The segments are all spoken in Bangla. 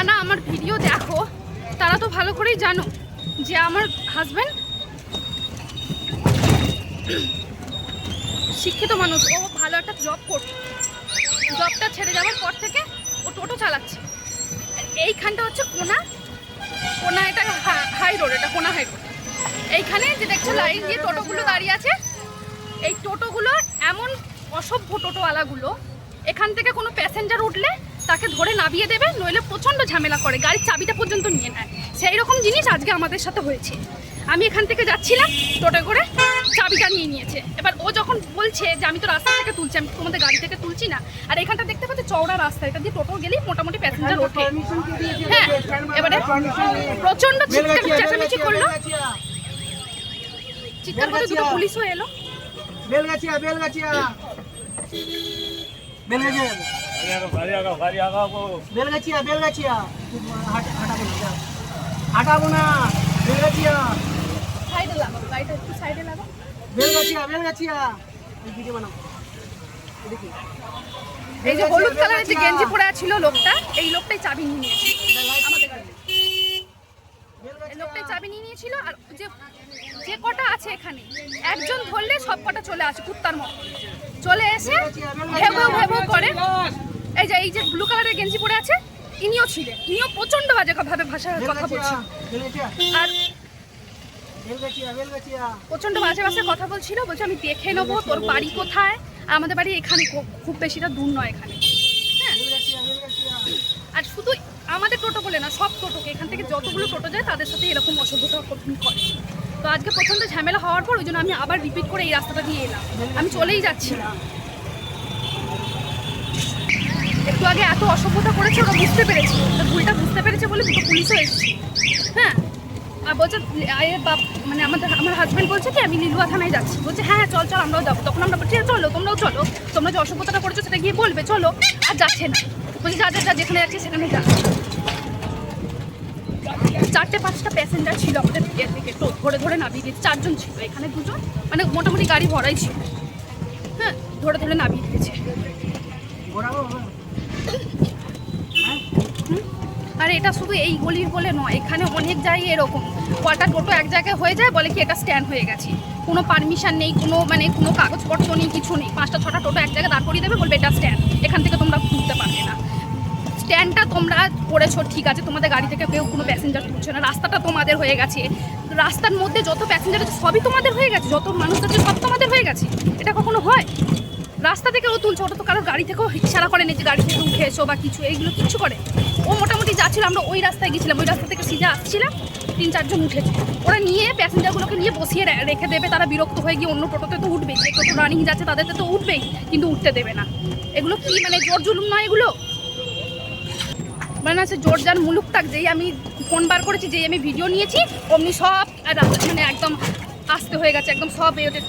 যারা আমার ভিডিও দেখো তারা তো ভালো করেই জানো যে আমার হাজব্যান্ড শিক্ষিত মানুষ, ও ভালো একটা জব করছে। জবটা ছেড়ে যাওয়ার পর থেকে ও টোটো চালাচ্ছে। এইখানটা হচ্ছে কোনা এটা হাই রোড, এটা কোনা হাই রোড। এইখানে যে দেখছো লাইন দিয়ে টোটোগুলো দাঁড়িয়ে আছে, এই টোটোগুলো এমন অসভ্য টোটোওয়ালাগুলো এখান থেকে কোনো প্যাসেঞ্জার উঠলে তাকে ধরে নামিয়ে দেবে, নইলে প্রচণ্ড ঝামেলা করে, গাড়ির চাবিটা পর্যন্ত নিয়ে নেয়। সেই রকম জিনিস আজকে আমাদের সাথে হয়েছে। আমি এখান থেকে যাচ্ছিলাম, টোটো করে চাবিটা নিয়ে নিয়েছে। এবার ও যখন বলছে যে আমি তো রাস্তা থেকে তুলছি, আমি তোমাদের গাড়ি থেকে তুলছি না, আর এখানটা দেখতে পাচ্ছি চওড়া রাস্তা, এটা দিয়ে টোটো গেলেই মোটামুটি প্যাসেঞ্জার ওঠে। হ্যাঁ, এবারে প্রচণ্ড চিৎকার চেঁচামেচি করলো, চিৎকার করে দুটো পুলিশও এলো। বেলগাছিয়া হাঁটাবো না, বেলগাছিয়া সাইডে লাগাও, গাড়িটা একটু সাইডে লাগাও। বেলগাছিয়া এই ভিডিও বানাও। এই যে হলুদ কালারের যে গেঞ্জি পরে ছিল লোকটা, এই লোকটাই চাবি নিয়ে নিয়েছিল আমাদের গাড়িতে। এই লোকটাই চাবি নিয়ে নিয়েছিল। আর যে কটা আছে এখানে, একজন ধরলে সব কটা চলে আসে কুত্তার মতো, চলে এসে ভেবো করে। এই যে ব্লু কালারের গেঞ্জি পরে আছে, ইনিও ছিলেন, ইনিও প্রচন্ড বাজে ভাবে ভাষায় কথা বলছিল, আর প্রচন্ড বাজে ভাষায় কথা বলছিল। বলছে আমি দেখে নেবো তোর বাড়ি কোথায়। আমাদের বাড়ি এখানে, খুব বেশিটা দূর নয় এখানে। হ্যাঁ, আর শুধু আমাদের টোটো বলে না, সব টোটোকে, এখান থেকে যতগুলো টোটো যায় তাদের সাথে এরকম অসভ্যতা করে। তো আজকে প্রচণ্ড ঝামেলা হওয়ার পর ওই জন্য আমি আবার রিপিট করে এই রাস্তাটা দিয়ে এলাম। আমি চলেই যাচ্ছিলাম। একটু আগে এত অসভ্যতা করেছে, ওরা বুঝতে পেরেছে, ভুলটা বুঝতে পেরেছে বলে দুটো পুলিশও এসেছে। হ্যাঁ, আর বলছে মানে আমার হাজব্যান্ড বলছে কি আমি লিলুয়া থানায় যাচ্ছি। বলছে হ্যাঁ চল আমরাও যাবো। তখন আমরা বলছি চলো, তোমরাও চলো, তোমরা যে অসভ্যতাটা করেছো সেটা গিয়ে বলবে, চলো। আর যাচ্ছে না, বলছে যা যেখানে যাচ্ছে সেখানে যা। 4-5টা প্যাসেঞ্জার ছিল আমাদের দিকে, ধরে নামিয়ে দিয়েছে। 4জন ছিল, এখানে 2জন, মানে মোটামুটি গাড়ি ভরাই ছিল। হ্যাঁ, ধরে নামিয়ে দিয়েছে। আর এটা শুধু এই গলির বলে নয়, এখানে অনেক জায়গায় এরকম কটা টোটো এক জায়গায় হয়ে যায়, বলে কি এটা স্ট্যান্ড হয়ে গেছে, কোনো পারমিশন নেই, কোনো কাগজপত্র নেই, কিছু নেই। 5টা-6টা টোটো এক জায়গায় দাঁড় করিয়ে দেবে, বলবে এটা স্ট্যান্ড, এখান থেকে তোমরা তুলতে পারবে না। স্ট্যান্ডটা তোমরা করেছো ঠিক আছে, তোমাদের গাড়ি থেকে কেউ কোনো প্যাসেঞ্জার তুলছে না, রাস্তাটা তোমাদের হয়ে গেছে, রাস্তার মধ্যে যত প্যাসেঞ্জার আছে সবই তোমাদের হয়ে গেছে, যত মানুষ আছে সব তোমাদের হয়ে গেছে। এটা কখনো হয়? রাস্তা থেকেও তুলছে, ওটা তো কারোর গাড়ি থেকেও ইশারা করে যে গাড়ি থেকে উঠে এসো বা কিছু, এইগুলো কিচ্ছু করে। ও মোটামুটি যাচ্ছিল, আমরা ওই রাস্তায় গেছিলাম, ওই রাস্তা থেকে সিধা আসছিলাম, 3-4জন উঠেছে। ওরা নিয়ে প্যাসেঞ্জারগুলোকে নিয়ে বসিয়ে রেখে দেবে, তারা বিরক্ত হয়ে গিয়ে অন্য টোটোতে তো উঠবেই, যে টোটো রানিং যাচ্ছে তাদেরতে তো উঠবেই, কিন্তু উঠতে দেবে না। এগুলো কি মানে জোর জুলুম নয় এগুলো? মানে আছে জোর যার মুলুক তাক, যেই আমি ফোন বার করেছি, যেই আমি ভিডিও নিয়েছি, অমনি সব মানে একদম আস্তে হয়ে গেছে, একদম সব ওদের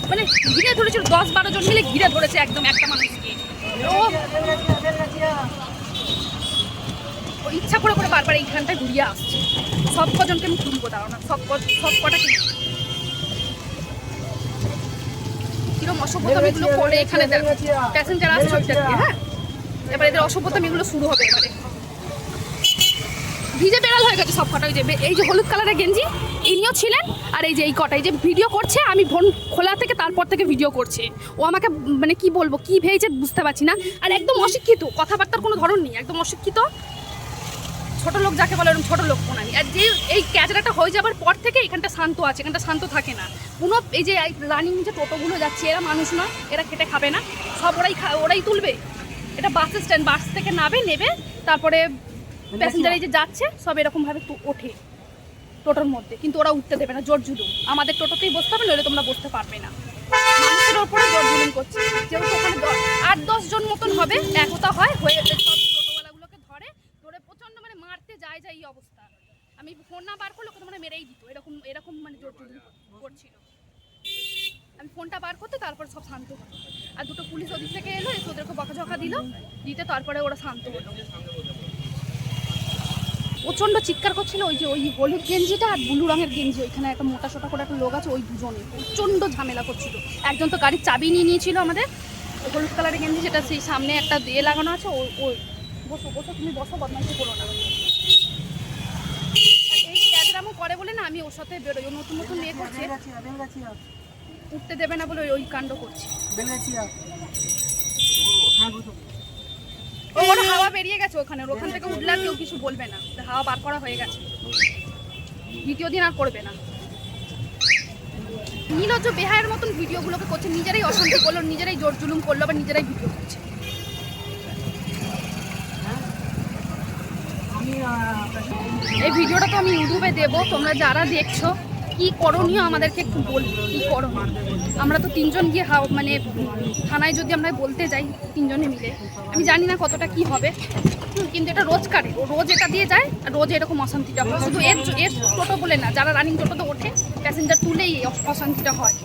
মানে ঘিরে ধরেছিল। 10-12 জন মিলে ঘিরে ধরেছে একদম একটা মানুষকে। ও ইচ্ছা করে বারবার এইখানটায় ঘুরিয়ে আসছে। সব কজনকে আমি তুলবো, দাঁড়াও না, সব কটা কিরকম অসভ্যতামিগুলো করে এখানে প্যাসেঞ্জার আসছে ওইটা দিয়ে। হ্যাঁ, এবার এদের অসভ্যতামিগুলো শুরু হবে এবারে। ভিজে বেড়াল হয়ে গেছে সব কটা। এই যে হলুদ কালারের গেঞ্জি ইনিও ছিলেন, আর এই যে এই কটাই যে ভিডিও করছে, আমি ফোন খোলা থেকে তারপর থেকে ভিডিও করছে। ও আমাকে মানে কি বলবো, কি ভেয়েছে বুঝতে পারছি না। আর একদম অশিক্ষিত, কথাবার্তার কোনো ধরন নেই, একদম অশিক্ষিত, ছোট লোক যাকে বলে এরকম ছোট লোক কোনানি। আর যে এই ক্যাচড়াটা হয়ে যাবার পর থেকে এখানটা শান্ত আছে, এখানটা শান্ত থাকে না কোনো। এই যে রানিং যে টোটোগুলো যাচ্ছে, এরা মানুষ নয়, এরা খেটে খাবে না, সব ওরাই তুলবে। এটা বাস স্ট্যান্ড, বাস থেকে নেবে, তারপরে প্যাসেঞ্জার এই যে যাচ্ছে সব এরকমভাবে ওঠে টোটোর মধ্যে, কিন্তু ওরা উঠতে দেবে না, জোর জুলুম। আমাদের টোটোতেই বসতে হবে, নইলে তোমরা বসতে পারবে না। মানুষের ওপরে জোর জুলুম করছে। যেহেতু ওখানে 8-10 জন মতন হবে, একতা হয়, হয়ে সব টোটোওয়ালাগুলোকে ধরে প্রচণ্ড মানে মারতে যায় এই অবস্থা। আমি ফোন না বার করলে ওকে মানে মেরেই দিত, এরকম মানে জোর জুলুম করছিল। আমি ফোনটা বার করতে তারপরে সব শান্ত হলো। আর দুটো পুলিশ ওদিক থেকে এলো, এসে ওদেরকে বকাঝকা দিতে তারপরে ওরা শান্ত হলো। প্রচণ্ড চিৎকার করছিল ওই হলুদ গেঞ্জিটা আর ব্লু রঙের গেঞ্জি, ওইখানে একটা মোটা সোটা করে একটা লোক আছে, ওই দুজনে প্রচণ্ড ঝামেলা করছিল। একজন তো গাড়ির চাবি নিয়ে নিয়েছিল আমাদের, হলুদ কালারের গেঞ্জি, যেটা সেই সামনে একটা লাগানো আছে, ওই বসো বসো, তুমি বসো, বদমাইশি করো না। আর এই ক্যাদরামও করে বলে না আমি ওর সাথে বেরোই। ও নতুন নতুন মেয়ে করছে, বেলগাছিয়া উঠতে দেবে না বলে ওই কাণ্ড করছে। বেলগাছিয়া হ্যাঁ বসো। ওর হাওয়া বেরিয়ে গেছে ওখানে, ওখান থেকে উঠলে আর কেউ কিছু বলবে না, হাওয়া বার করা হয়ে গেছে, দ্বিতীয় দিন আর করবে না। নীলজ্জ বেহায়ের মতন ভিডিওগুলোকে করছে, নিজেরাই অশান্তি করলো, নিজেরাই জোর জুলুম করলো, আবার নিজেরাই ভিডিও করছে। আমি এই ভিডিওটা তো আমি ইউটিউবে দেবো, তোমরা যারা দেখছো কি করণীয় আমাদেরকে একটু বলবে, কি করণীয়। আমরা তো তিনজন গিয়ে মানে থানায় যদি আমরা বলতে যাই তিনজনে মিলে, আমি জানি না কতটা কি হবে, কিন্তু এটা রোজকার, ও রোজ এটা দিয়ে যায় আর রোজ এরকম অশান্তিটা হয়। শুধু এর টোটো বলে না, যারা রানিং টোটোতে ওঠে প্যাসেঞ্জার তুলেই এই অশান্তিটা হয়।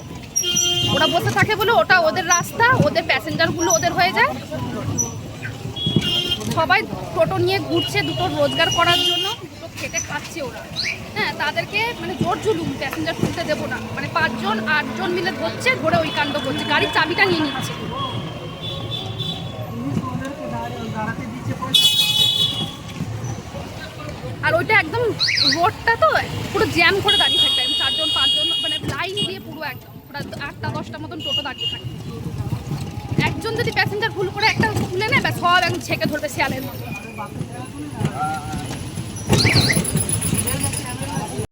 ওরা বসে থাকে বলে ওটা ওদের রাস্তা, ওদের প্যাসেঞ্জারগুলো ওদের হয়ে যায়। সবাই টোটো নিয়ে ঘুরছে দুটো রোজগার করার জন্য, দুটো খেটে খাচ্ছে ওরা। হ্যাঁ, তাদেরকে মানে জোর জুলুম, প্যাসেঞ্জার তুলতে দেবো না, মানে 5 জন 8 জন মিলে ধরছে, ধরে ওই কাণ্ড করছে, গাড়ির চাবিটা নিয়ে নিচ্ছে। দাঁড়াতে দিচ্ছে আর ওইটা একদম রোডটা তো পুরো জ্যাম করে দাঁড়িয়ে থাকবে, 4 জন 5 জন মানে লাইন দিয়ে পুরো একদম পুরো 8টা 10টা মতন টোটো দাঁড়িয়ে থাকে। একজন যদি প্যাসেঞ্জার ভুল করে একটা তুলে নেয়, ব্যাস সব একদম ছেঁকে ধরবে শেয়ালের মতো।